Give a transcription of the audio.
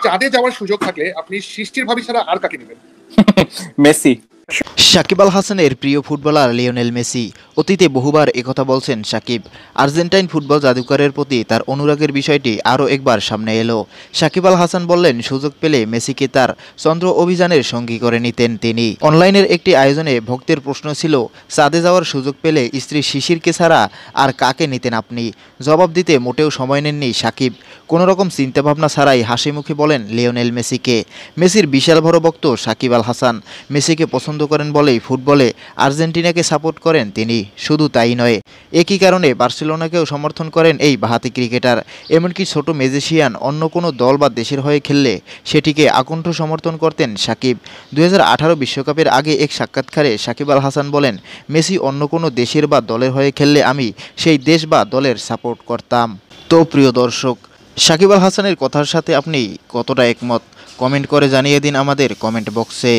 চাঁদে যাওয়ার সুযোগ থাকলে আপনি সৃষ্টির ভাবি ছাড়া আর কাকে নেবেন? মেসি। সাকিব আল হাসানের প্রিয় ফুটবলার লিওনেল মেসি। অতীতে বহুবার একথা বলছেন সাকিব। আর্জেন্টাইন ফুটবল জাদুকরের প্রতি তার অনুরাগের বিষয়টি আরও একবার সামনে এলো। সাকিব আল হাসান বললেন, সুযোগ পেলে মেসিকে তার চন্দ্র অভিযানের সঙ্গী করে নিতেন তিনি। অনলাইনের একটি আয়োজনে ভক্তের প্রশ্ন ছিল, চাঁদে যাওয়ার সুযোগ পেলে স্ত্রী শিশিরকে ছাড়া আর কাকে নিতেন আপনি? জবাব দিতে মোটেও সময় নেননি সাকিব। কোনো রকম চিন্তাভাবনা ছাড়াই হাসি মুখে বলেন লিওনেল মেসিকে। মেসির বিশাল বড় ভক্ত সাকিব আল হাসান। মেসিকে পছন্দ করেন বলেই ফুটবলে আর্জেন্টিনাকে সাপোর্ট করেন তিনি। শুধু তাই নয়, একই কারণে বার্সেলোনাকেও সমর্থন করেন এই বাঁহাতি ক্রিকেটার। এমনকি ছোট ম্যাজিশিয়ান অন্য কোনো দল বা দেশের হয়ে খেললে সেটিকে আকণ্ঠ সমর্থন করতেন সাকিব। 2018 বিশ্বকাপের আগে এক সাক্ষাৎকারে সাকিব আল হাসান বলেন, মেসি অন্য কোনো দেশের বা দলের হয়ে খেললে আমি সেই দেশ বা দলের সাপোর্ট করতাম। তো প্রিয় দর্শক, সাকিব আল হাসানের কথার সাথে আপনি কতটা একমত? কমেন্ট করে জানিয়ে দিন আমাদের কমেন্ট বক্সে।